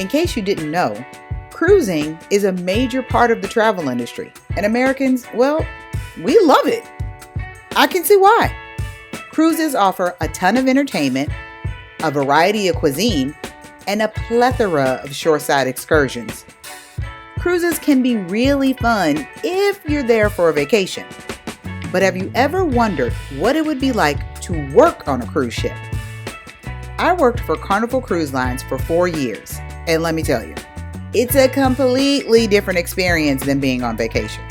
In case you didn't know, cruising is a major part of the travel industry, and Americans, well, we love it. I can see why. Cruises offer a ton of entertainment, a variety of cuisine, and a plethora of shoreside excursions. Cruises can be really fun if you're there for a vacation. But have you ever wondered what it would be like to work on a cruise ship? I worked for Carnival Cruise Lines for 4 years, and let me tell you, it's a completely different experience than being on vacation.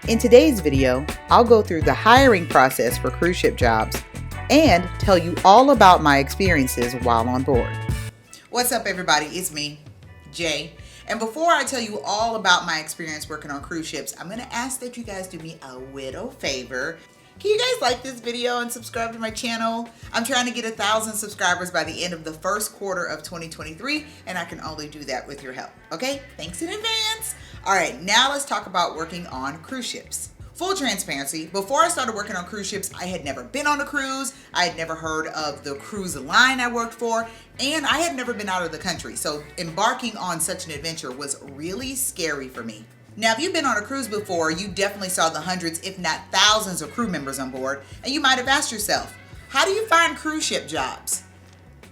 In today's video, I'll go through the hiring process for cruise ship jobs and tell you all about my experiences while on board. What's up, everybody? It's me, Jay. And before I tell you all about my experience working on cruise ships, I'm going to ask that you guys do me a little favor. Can you guys like this video and subscribe to my channel? I'm trying to get 1,000 subscribers by the end of the first quarter of 2023, and I can only do that with your help. Okay? Thanks in advance. All right, now let's talk about working on cruise ships. Full transparency, before I started working on cruise ships, I had never been on a cruise. I had never heard of the cruise line I worked for, and I had never been out of the country. So embarking on such an adventure was really scary for me. Now, if you've been on a cruise before, you definitely saw the hundreds, if not thousands of crew members on board, and you might have asked yourself, how do you find cruise ship jobs?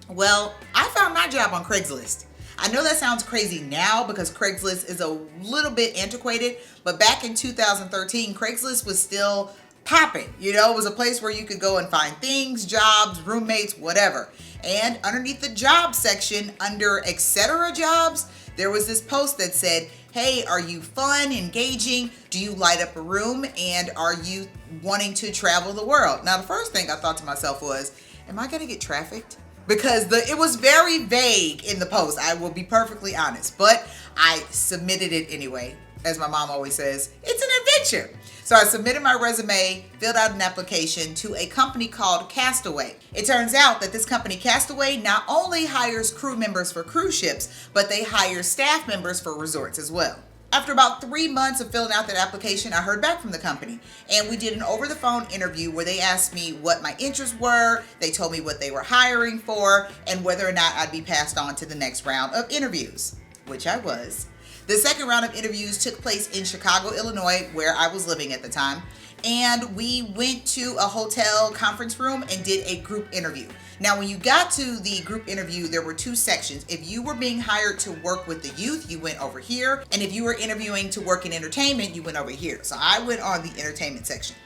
Well, I found my job on Craigslist. I know that sounds crazy now because Craigslist is a little bit antiquated, but back in 2013, Craigslist was still popping. You know, it was a place where you could go and find things, jobs, roommates, whatever. And underneath the job section, under etc. jobs, there was this post that said, hey, are you fun, engaging? Do you light up a room? And are you wanting to travel the world? Now, the first thing I thought to myself was, am I going to get trafficked? Because it was very vague in the post. I will be perfectly honest, but I submitted it anyway. As my mom always says, it's an adventure. So I submitted my resume, filled out an application to a company called Castaway. It turns out that this company, Castaway, not only hires crew members for cruise ships, but they hire staff members for resorts as well. After about 3 months of filling out that application, I heard back from the company, and we did an over-the-phone interview where they asked me what my interests were, they told me what they were hiring for, and whether or not I'd be passed on to the next round of interviews, which I was. The second round of interviews took place in Chicago, Illinois, where I was living at the time, and we went to a hotel conference room and did a group interview. Now, when you got to the group interview, there were 2 sections. If you were being hired to work with the youth, you went over here. And if you were interviewing to work in entertainment, you went over here. So I went on the entertainment section.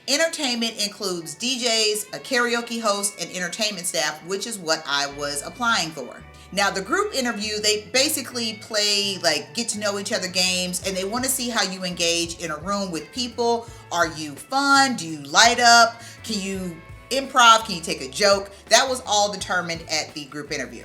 Entertainment includes DJs, a karaoke host, and entertainment staff, which is what I was applying for. Now, the group interview, they basically play like get to know each other games, and they want to see how you engage in a room with people. Are you fun? Do you light up? Can you improv? Can you take a joke? That was all determined at the group interview.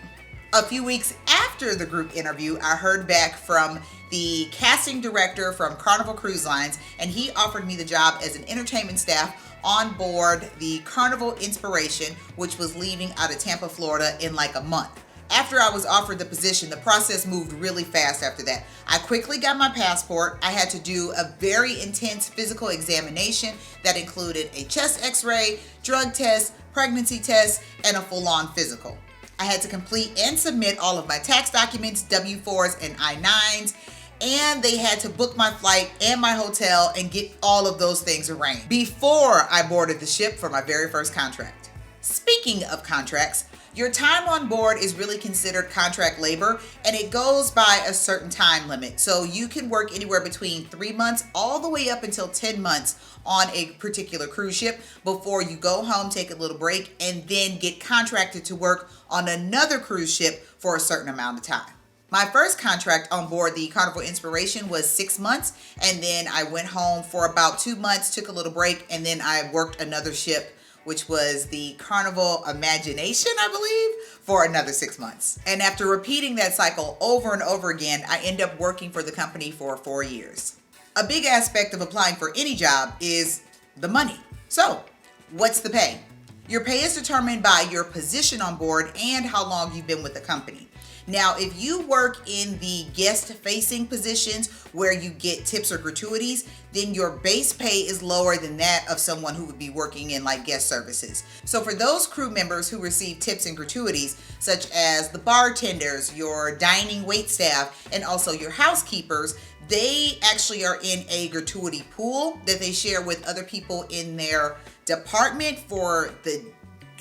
A few weeks after the group interview, I heard back from the casting director from Carnival Cruise Lines, and he offered me the job as an entertainment staff on board the Carnival Inspiration, which was leaving out of Tampa, Florida in like a month. After I was offered the position, the process moved really fast after that. I quickly got my passport. I had to do a very intense physical examination that included a chest x-ray, drug test, pregnancy test, and a full-on physical. I had to complete and submit all of my tax documents, W-4s, and I-9s, and they had to book my flight and my hotel and get all of those things arranged before I boarded the ship for my very first contract. Speaking of contracts, your time on board is really considered contract labor, and it goes by a certain time limit. So you can work anywhere between 3 months all the way up until 10 months on a particular cruise ship before you go home, take a little break, and then get contracted to work on another cruise ship for a certain amount of time. My first contract on board the Carnival Inspiration was 6 months, and then I went home for about 2 months, took a little break, and then I worked another ship, which was the Carnival Imagination, I believe, for another 6 months. And after repeating that cycle over and over again, I ended up working for the company for 4 years. A big aspect of applying for any job is the money. So, what's the pay? Your pay is determined by your position on board and how long you've been with the company. Now, if you work in the guest-facing positions where you get tips or gratuities, then your base pay is lower than that of someone who would be working in like guest services. So for those crew members who receive tips and gratuities, such as the bartenders, your dining wait staff, and also your housekeepers, they actually are in a gratuity pool that they share with other people in their department for the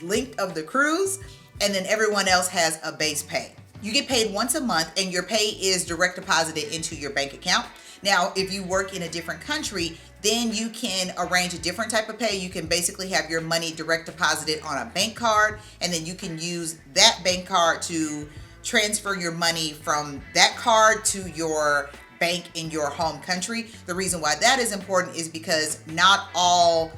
length of the cruise, and then everyone else has a base pay. You get paid once a month and your pay is direct deposited into your bank account. Now, if you work in a different country, then you can arrange a different type of pay. You can basically have your money direct deposited on a bank card, and then you can use that bank card to transfer your money from that card to your bank in your home country. The reason why that is important is because not all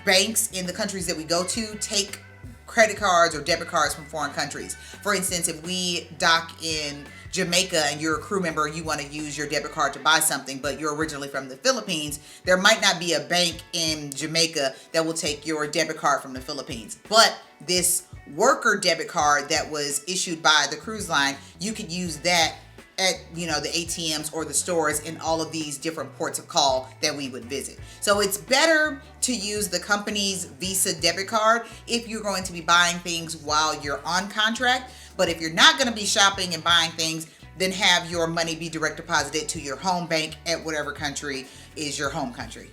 banks in the countries that we go to take credit cards or debit cards from foreign countries. For instance, if we dock in Jamaica and you're a crew member, you want to use your debit card to buy something, but you're originally from the Philippines, there might not be a bank in Jamaica that will take your debit card from the Philippines. But this worker debit card that was issued by the cruise line, you could use that at the ATMs or the stores in all of these different ports of call that we would visit. So it's better to use the company's Visa debit card if you're going to be buying things while you're on contract. But if you're not going to be shopping and buying things, then have your money be direct deposited to your home bank at whatever country is your home country.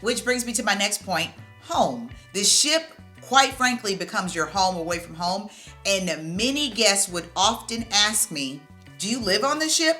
Which brings me to my next point, home. The ship, quite frankly, becomes your home away from home. And many guests would often ask me, do you live on the ship?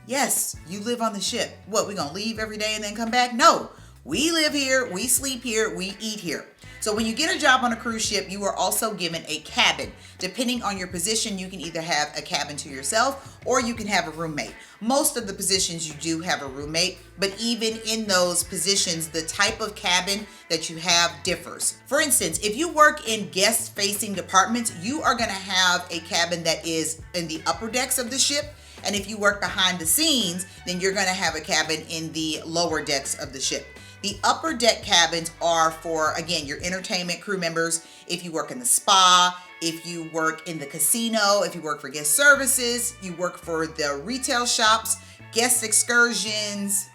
Yes, you live on the ship. What, we gonna leave every day and then come back? No, we live here, we sleep here, we eat here. So when you get a job on a cruise ship, you are also given a cabin. Depending on your position, you can either have a cabin to yourself or you can have a roommate. Most of the positions you do have a roommate, but even in those positions, the type of cabin that you have differs. For instance, if you work in guest-facing departments, you are gonna have a cabin that is in the upper decks of the ship. And if you work behind the scenes, then you're gonna have a cabin in the lower decks of the ship. The upper deck cabins are for, again, your entertainment crew members. If you work in the spa, if you work in the casino, if you work for guest services, you work for the retail shops, guest excursions.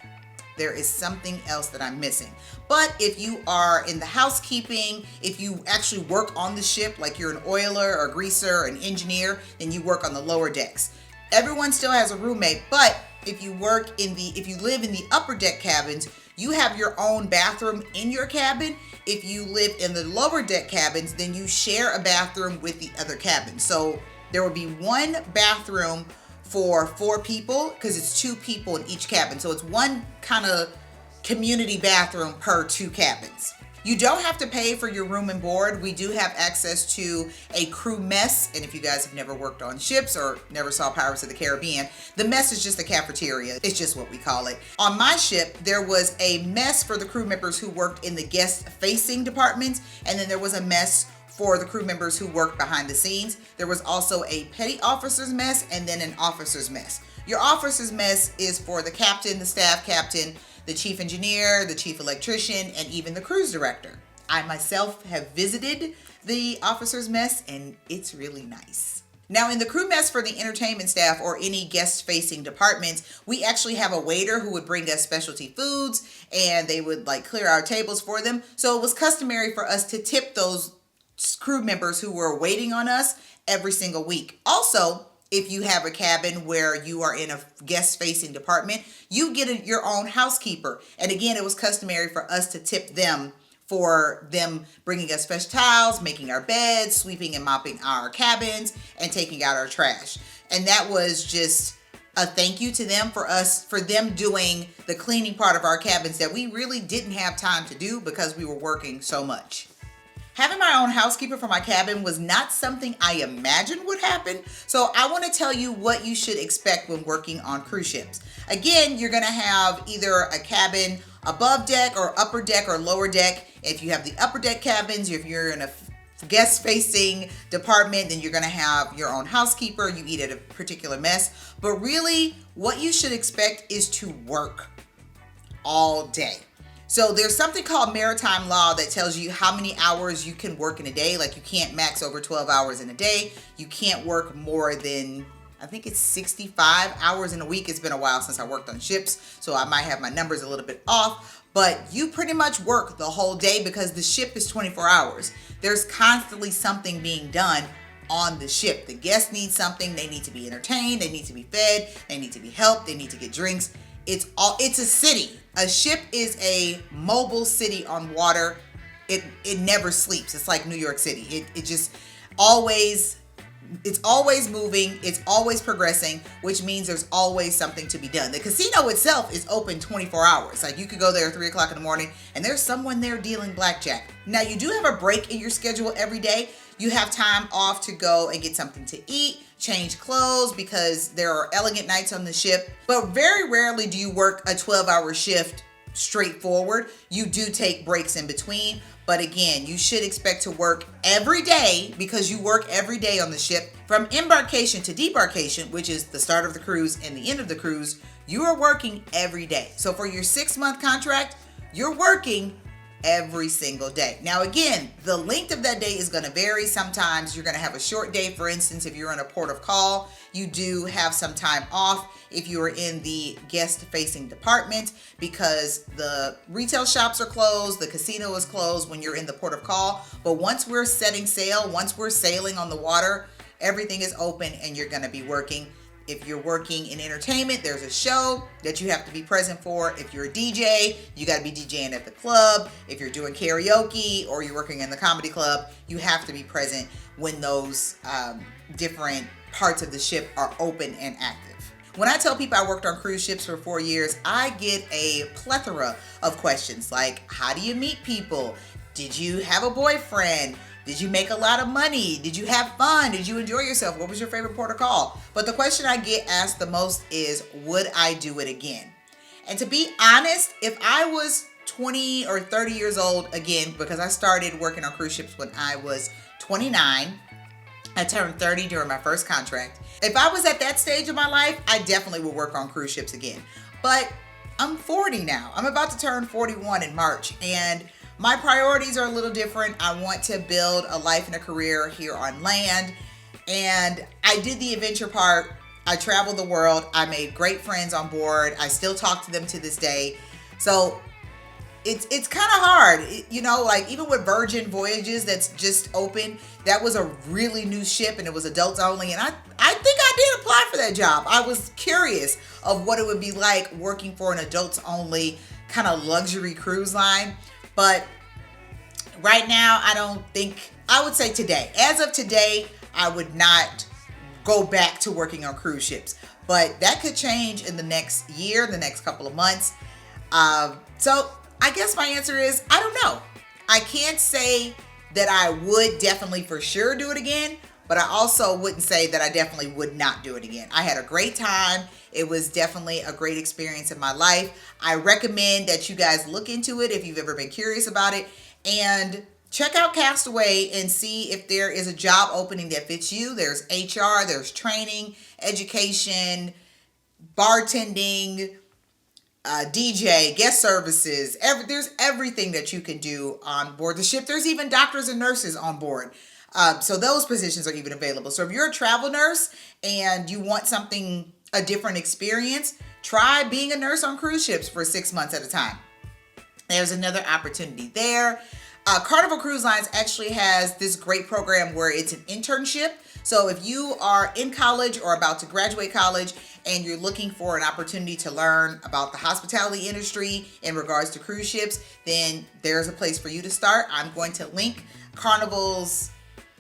There is something else that I'm missing. But if you are in the housekeeping, if you actually work on the ship, like you're an oiler or greaser or an engineer, then you work on the lower decks. Everyone still has a roommate, but if you live in the upper deck cabins, you have your own bathroom in your cabin. If you live in the lower deck cabins, then you share a bathroom with the other cabins. So there will be one bathroom for 4 people because it's 2 people in each cabin. So it's one kind of community bathroom per 2 cabins. You don't have to pay for your room and board. We do have access to a crew mess. And if you guys have never worked on ships or never saw Pirates of the Caribbean, the mess is just a cafeteria. It's just what we call it. On my ship, there was a mess for the crew members who worked in the guest-facing departments. And then there was a mess for the crew members who worked behind the scenes. There was also a petty officer's mess and then an officer's mess. Your officer's mess is for the captain, the staff captain, the chief engineer, the chief electrician, and even the cruise director. I myself have visited the officer's mess and it's really nice. Now in the crew mess for the entertainment staff or any guest-facing departments, we actually have a waiter who would bring us specialty foods and they would clear our tables for them. So it was customary for us to tip those crew members who were waiting on us every single week. Also, if you have a cabin where you are in a guest-facing department, you get your own housekeeper. And again, it was customary for us to tip them for them bringing us fresh towels, making our beds, sweeping and mopping our cabins, and taking out our trash. And that was just a thank you to them for them doing the cleaning part of our cabins that we really didn't have time to do because we were working so much. Having my own housekeeper for my cabin was not something I imagined would happen, so I want to tell you what you should expect when working on cruise ships. Again, you're going to have either a cabin above deck or upper deck or lower deck. If you have the upper deck cabins, if you're in a guest-facing department, then you're going to have your own housekeeper. You eat at a particular mess. But really, what you should expect is to work all day. So there's something called maritime law that tells you how many hours you can work in a day. Like you can't max over 12 hours in a day. You can't work more than, I think it's 65 hours in a week. It's been a while since I worked on ships, so I might have my numbers a little bit off, but you pretty much work the whole day because the ship is 24 hours. There's constantly something being done on the ship. The guests need something. They need to be entertained. They need to be fed. They need to be helped. They need to get drinks. It's a city. A ship is a mobile city on water. It never sleeps. It's like New York City. It just always, it's always moving. It's always progressing, which means there's always something to be done. The casino itself is open 24 hours. Like you could go there at 3 o'clock in the morning and there's someone there dealing blackjack. Now you do have a break in your schedule every day. You have time off to go and get something to eat, change clothes, because there are elegant nights on the ship. But very rarely do you work a 12-hour shift straightforward. You do take breaks in between. But again, you should expect to work every day because you work every day on the ship. From embarkation to debarkation, which is the start of the cruise and the end of the cruise, you are working every day. So for your 6-month contract, you're working every single day. Now again, the length of that day is going to vary. Sometimes you're going to have a short day. For instance, if you're in a port of call, you do have some time off if you are in the guest facing department because the retail shops are closed, the casino is closed when you're in the port of call. But once we're setting sail, once we're sailing on the water, everything is open and you're going to be working. If you're working in entertainment, there's a show that you have to be present for. If you're a DJ, you got to be DJing at the club. If you're doing karaoke or you're working in the comedy club, you have to be present when those different parts of the ship are open and active. When I tell people I worked on cruise ships for 4 years, I get a plethora of questions like, how do you meet people? Did you have a boyfriend? Did you make a lot of money? Did you have fun? Did you enjoy yourself? What was your favorite port of call? But the question I get asked the most is, would I do it again? And to be honest, if I was 20 or 30 years old, again, because I started working on cruise ships when I was 29, I turned 30 during my first contract. If I was at that stage of my life, I definitely would work on cruise ships again. But I'm 40 now. I'm about to turn 41 in March, and my priorities are a little different. I want to build a life and a career here on land. And I did the adventure part. I traveled the world. I made great friends on board. I still talk to them to this day. So it's kind of hard. You know, like even with Virgin Voyages that's just open, that was a really new ship and it was adults only. And I think I did apply for that job. I was curious of what it would be like working for an adults only kind of luxury cruise line. But right now, I would say today, as of today, I would not go back to working on cruise ships. But that could change in the next year, the next couple of months. So I guess my answer is, I don't know. I can't say that I would definitely for sure do it again, but I also wouldn't say that I definitely would not do it again. I had a great time. It was definitely a great experience in my life. I recommend that you guys look into it if you've ever been curious about it, and check out Castaway and see if there is a job opening that fits you. There's HR, there's training, education, bartending, DJ, guest services. There's everything that you can do on board the ship. There's even doctors and nurses on board. So those positions are even available. So if you're a travel nurse and you want a different experience, try being a nurse on cruise ships for 6 months at a time. There's another opportunity there. Carnival Cruise Lines actually has this great program where it's an internship. So if you are in college or about to graduate college and you're looking for an opportunity to learn about the hospitality industry in regards to cruise ships, then there's a place for you to start. I'm going to link Carnival's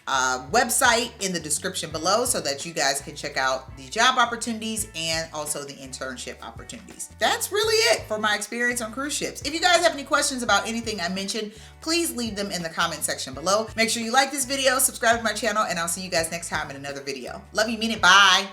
website in the description below so that you guys can check out the job opportunities and also the internship opportunities. That's really it for my experience on cruise ships. If you guys have any questions about anything I mentioned, please leave them in the comment section below. Make sure you like this video, subscribe to my channel, and I'll see you guys next time in another video. Love you, mean it, bye.